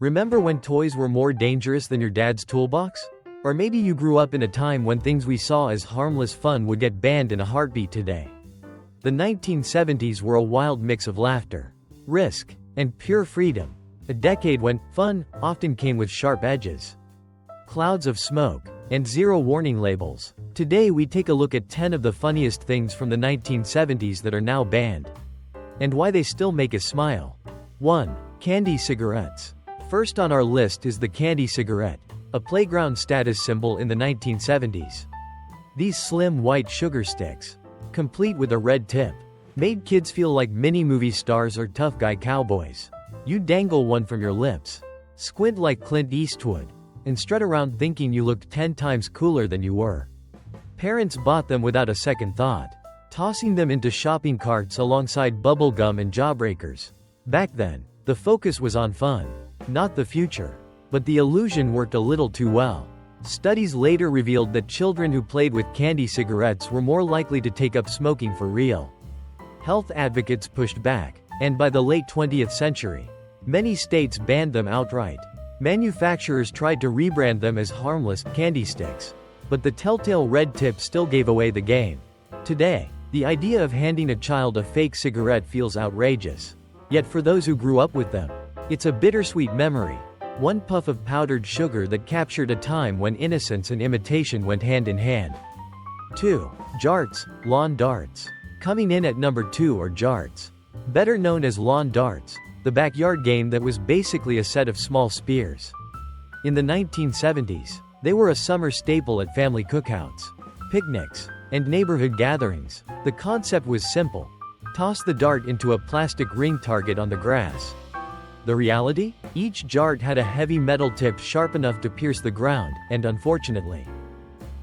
Remember when toys were more dangerous than your dad's toolbox? Or maybe you grew up in a time when things we saw as harmless fun would get banned in a heartbeat today. The 1970s were a wild mix of laughter, risk, and pure freedom. A decade when fun often came with sharp edges, clouds of smoke, and zero warning labels. Today we take a look at 10 of the funniest things from the 1970s that are now banned, and why they still make us smile. 1. Candy cigarettes. First on our list is the candy cigarette, a playground status symbol in the 1970s. These slim white sugar sticks, complete with a red tip, made kids feel like mini movie stars or tough guy cowboys. You dangle one from your lips, squint like Clint Eastwood, and strut around thinking you looked 10 times cooler than you were. Parents bought them without a second thought, tossing them into shopping carts alongside bubble gum and jawbreakers. Back then, the focus was on fun, not the future. But the illusion worked a little too well. Studies later revealed that children who played with candy cigarettes were more likely to take up smoking for real. Health advocates pushed back, and by the late 20th century, many states banned them outright. Manufacturers tried to rebrand them as harmless candy sticks, but the telltale red tip still gave away the game. Today, the idea of handing a child a fake cigarette feels outrageous. Yet for those who grew up with them, it's a bittersweet memory. One puff of powdered sugar that captured a time when innocence and imitation went hand in hand. 2. Jarts, lawn darts. Coming in at number 2 are jarts. Better known as lawn darts, the backyard game that was basically a set of small spears. In the 1970s, they were a summer staple at family cookouts, picnics, and neighborhood gatherings. The concept was simple. Toss the dart into a plastic ring target on the grass. The reality? Each jart had a heavy metal tip sharp enough to pierce the ground, and unfortunately,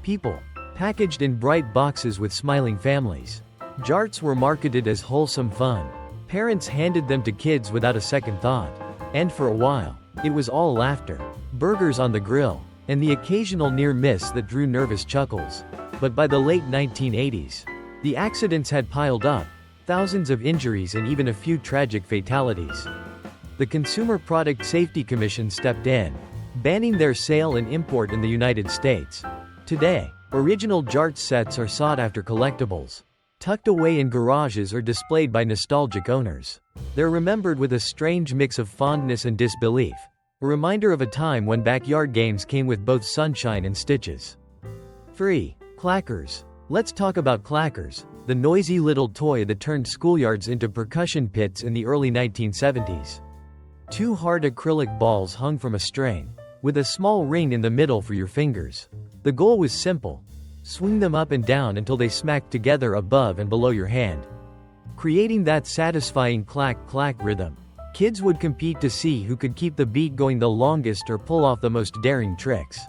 people, packaged in bright boxes with smiling families. Jarts were marketed as wholesome fun. Parents handed them to kids without a second thought. And for a while, it was all laughter, burgers on the grill, and the occasional near miss that drew nervous chuckles. But by the late 1980s, the accidents had piled up, thousands of injuries and even a few tragic fatalities. The Consumer Product Safety Commission stepped in, banning their sale and import in the United States. Today, original Jart sets are sought-after collectibles, tucked away in garages or displayed by nostalgic owners. They're remembered with a strange mix of fondness and disbelief, a reminder of a time when backyard games came with both sunshine and stitches. 3. Clackers. Let's talk about clackers, the noisy little toy that turned schoolyards into percussion pits in the early 1970s. Two hard acrylic balls hung from a string, with a small ring in the middle for your fingers. The goal was simple: swing them up and down until they smacked together above and below your hand, creating that satisfying clack-clack rhythm. Kids would compete to see who could keep the beat going the longest or pull off the most daring tricks.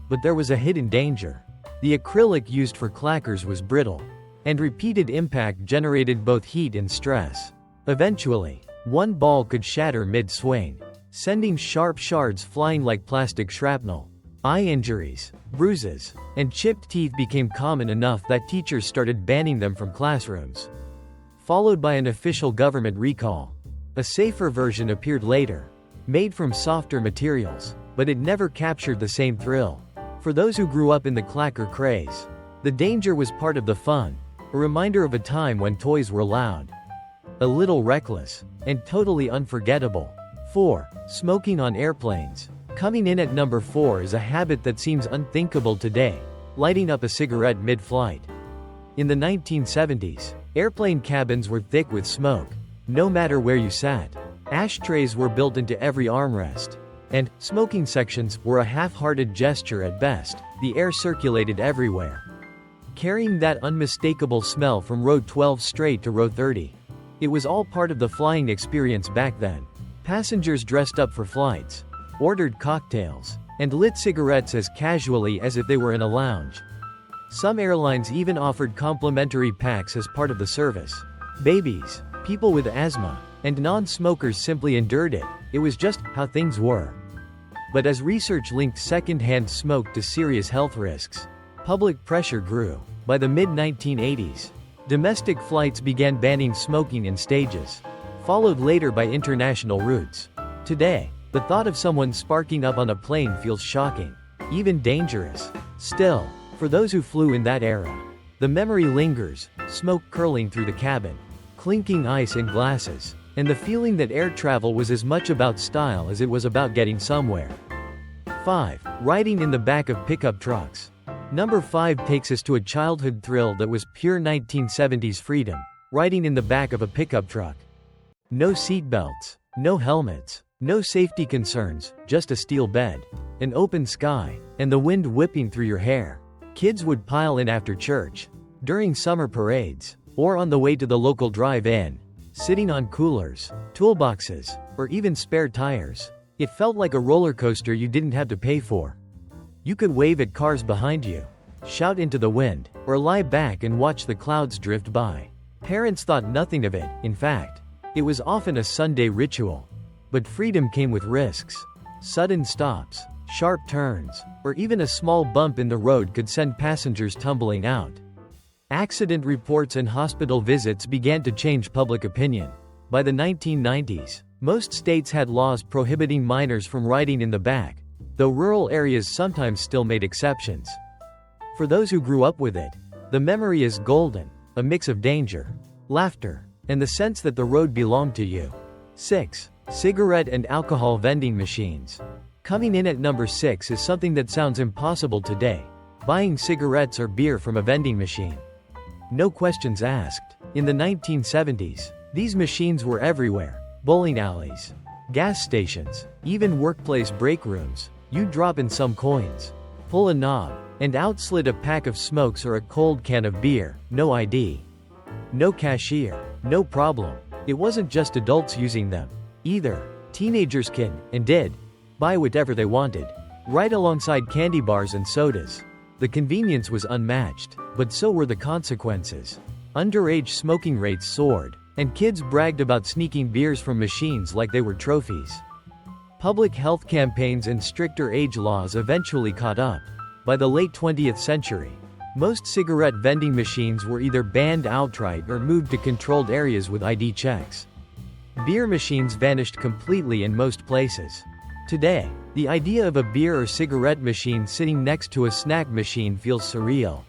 But there was a hidden danger. The acrylic used for clackers was brittle, and repeated impact generated both heat and stress. Eventually, one ball could shatter mid-swing, sending sharp shards flying like plastic shrapnel. Eye injuries, bruises, and chipped teeth became common enough that teachers started banning them from classrooms, followed by an official government recall. A safer version appeared later, made from softer materials, but it never captured the same thrill. For those who grew up in the clacker craze, the danger was part of the fun, a reminder of a time when toys were loud, a little reckless, and totally unforgettable. 4. Smoking on airplanes. Coming in at number 4 is a habit that seems unthinkable today: lighting up a cigarette mid-flight. In the 1970s, airplane cabins were thick with smoke, no matter where you sat. Ashtrays were built into every armrest, and smoking sections were a half-hearted gesture at best. The air circulated everywhere, carrying that unmistakable smell from row 12 straight to row 30. It was all part of the flying experience back then. Passengers dressed up for flights, ordered cocktails, and lit cigarettes as casually as if they were in a lounge. Some airlines even offered complimentary packs as part of the service. Babies, people with asthma, and non-smokers simply endured it. It was just how things were. But as research linked second-hand smoke to serious health risks, public pressure grew. By the mid-1980s, domestic flights began banning smoking in stages, followed later by international routes. Today, The thought of someone sparking up on a plane feels shocking, even dangerous. Still, for those who flew in that era, the memory lingers, smoke curling through the cabin, clinking ice in glasses, and the feeling that air travel was as much about style as it was about getting somewhere. 5. Riding in the back of pickup trucks. Number 5 takes us to a childhood thrill that was pure 1970s freedom, riding in the back of a pickup truck. No seatbelts, no helmets, no safety concerns, just a steel bed, an open sky, and the wind whipping through your hair. Kids would pile in after church, during summer parades, or on the way to the local drive-in, sitting on coolers, toolboxes, or even spare tires. It felt like a roller coaster you didn't have to pay for. You could wave at cars behind you, shout into the wind, or lie back and watch the clouds drift by. Parents thought nothing of it. In fact, it was often a Sunday ritual. But freedom came with risks. Sudden stops, sharp turns, or even a small bump in the road could send passengers tumbling out. Accident reports and hospital visits began to change public opinion. By the 1990s, most states had laws prohibiting minors from riding in the back, though rural areas sometimes still made exceptions. For those who grew up with it, the memory is golden, a mix of danger, laughter, and the sense that the road belonged to you. 6. Cigarette and alcohol vending machines. Coming in at number 6 is something that sounds impossible today: buying cigarettes or beer from a vending machine. No questions asked. In the 1970s, these machines were everywhere: bowling alleys, gas stations, even workplace break rooms. You'd drop in some coins, pull a knob, and out slid a pack of smokes or a cold can of beer. No ID, no cashier, no problem. It wasn't just adults using them either. Teenagers could, and did, buy whatever they wanted, right alongside candy bars and sodas. The convenience was unmatched, but so were the consequences. Underage smoking rates soared, and kids bragged about sneaking beers from machines like they were trophies. Public health campaigns and stricter age laws eventually caught up. By the late 20th century, most cigarette vending machines were either banned outright or moved to controlled areas with ID checks. Beer machines vanished completely in most places. Today, the idea of a beer or cigarette machine sitting next to a snack machine feels surreal.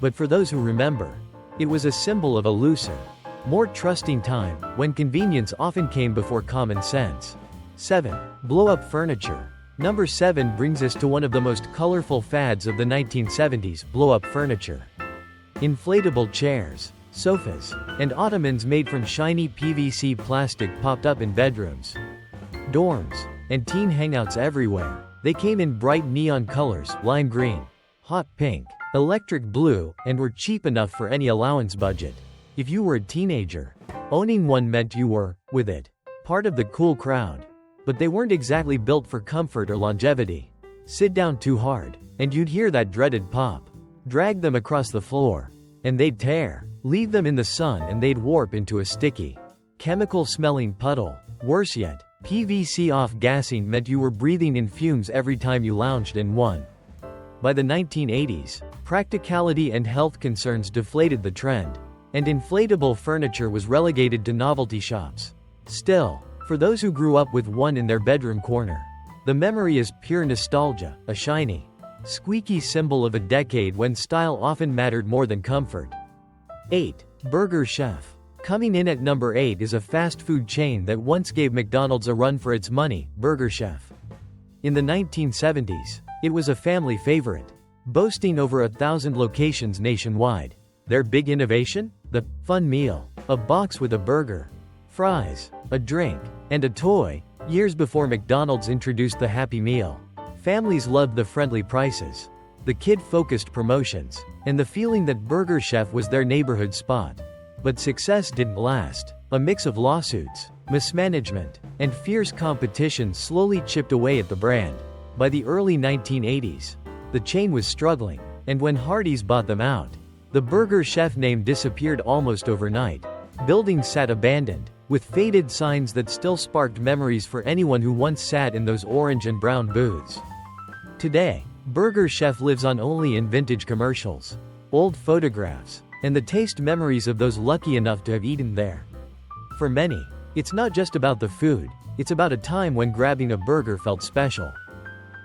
But for those who remember, it was a symbol of a looser, more trusting time, when convenience often came before common sense. 7. Blow-up furniture. Number 7 brings us to one of the most colorful fads of the 1970s: blow-up furniture. Inflatable chairs, sofas, and ottomans made from shiny PVC plastic popped up in bedrooms, dorms, and teen hangouts everywhere. They came in bright neon colors: lime green, hot pink, electric blue, and were cheap enough for any allowance budget. If you were a teenager, owning one meant you were, with it, part of the cool crowd. But they weren't exactly built for comfort or longevity. Sit down too hard, and you'd hear that dreaded pop. Drag them across the floor, and they'd tear. Leave them in the sun and they'd warp into a sticky, chemical-smelling puddle. Worse yet, PVC off-gassing meant you were breathing in fumes every time you lounged in one. By the 1980s, practicality and health concerns deflated the trend, and inflatable furniture was relegated to novelty shops. Still, for those who grew up with one in their bedroom corner, the memory is pure nostalgia, a shiny, squeaky symbol of a decade when style often mattered more than comfort. 8. Burger Chef. Coming in at number 8 is a fast food chain that once gave McDonald's a run for its money: Burger Chef. In the 1970s, it was a family favorite, boasting over 1,000 locations nationwide. Their big innovation? The fun meal. A box with a burger, fries, a drink, and a toy. Years before McDonald's introduced the Happy Meal, families loved the friendly prices, the kid-focused promotions, and the feeling that Burger Chef was their neighborhood spot. But success didn't last. A mix of lawsuits, mismanagement, and fierce competition slowly chipped away at the brand. By the early 1980s, the chain was struggling, and when Hardee's bought them out, the Burger Chef name disappeared almost overnight. Buildings sat abandoned, with faded signs that still sparked memories for anyone who once sat in those orange and brown booths. Today, Burger Chef lives on only in vintage commercials, old photographs, and the taste memories of those lucky enough to have eaten there. For many, it's not just about the food, It's about a time when grabbing a burger felt special,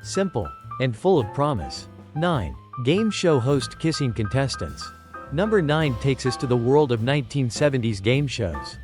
simple, and full of promise. 9. Game show host kissing contestants. Number 9 takes us to the world of 1970s game shows,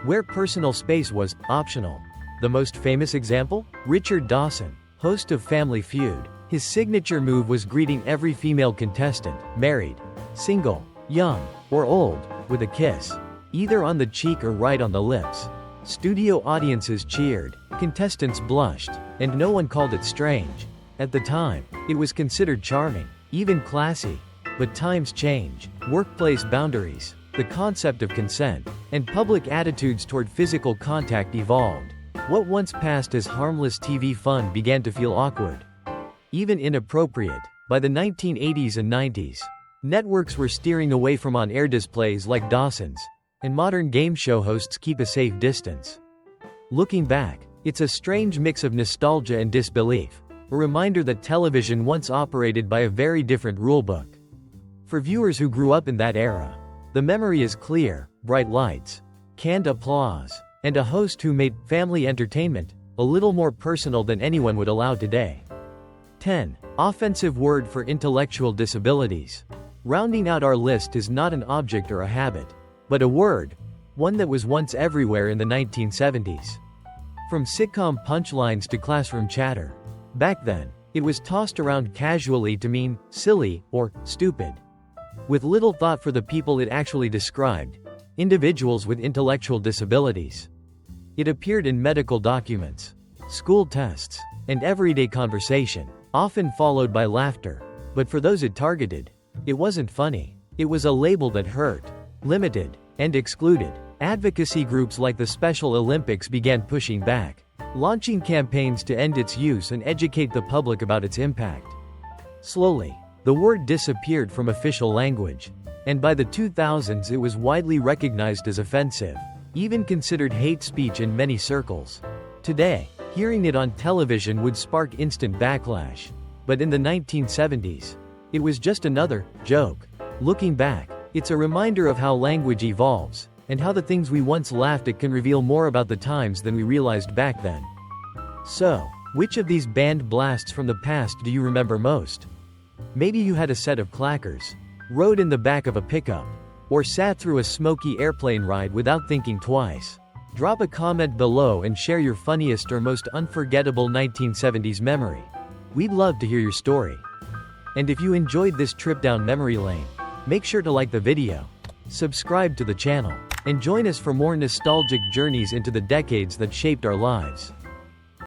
where personal space was optional. The most famous example? Richard Dawson, host of Family Feud. His signature move was greeting every female contestant, married, single, young, or old, with a kiss, either on the cheek or right on the lips. Studio audiences cheered, contestants blushed, and no one called it strange. At the time, it was considered charming, even classy. But times change. Workplace boundaries, the concept of consent, and public attitudes toward physical contact evolved. What once passed as harmless TV fun began to feel awkward, even inappropriate. By the 1980s and 90s, networks were steering away from on-air displays like Dawson's, and modern game show hosts keep a safe distance. Looking back, it's a strange mix of nostalgia and disbelief, a reminder that television once operated by a very different rulebook. For viewers who grew up in that era, the memory is clear: bright lights, canned applause, and a host who made family entertainment a little more personal than anyone would allow today. 10. Offensive word for intellectual disabilities. Rounding out our list is not an object or a habit, but a word, one that was once everywhere in the 1970s. From sitcom punchlines to classroom chatter, back then, it was tossed around casually to mean silly or stupid, with little thought for the people it actually described: individuals with intellectual disabilities. It appeared in medical documents, school tests, and everyday conversation, often followed by laughter. But for those it targeted, it wasn't funny. It was a label that hurt, limited, and excluded. Advocacy groups like the Special Olympics began pushing back, launching campaigns to end its use and educate the public about its impact. Slowly, the word disappeared from official language, and by the 2000s it was widely recognized as offensive, even considered hate speech in many circles. Today, hearing it on television would spark instant backlash. But in the 1970s, it was just another joke. Looking back, it's a reminder of how language evolves, and how the things we once laughed at can reveal more about the times than we realized back then. So, which of these banned blasts from the past do you remember most? Maybe you had a set of clackers, rode in the back of a pickup, or sat through a smoky airplane ride without thinking twice. Drop a comment below and share your funniest or most unforgettable 1970s memory. We'd love to hear your story. And if you enjoyed this trip down memory lane, make sure to like the video, subscribe to the channel, and join us for more nostalgic journeys into the decades that shaped our lives.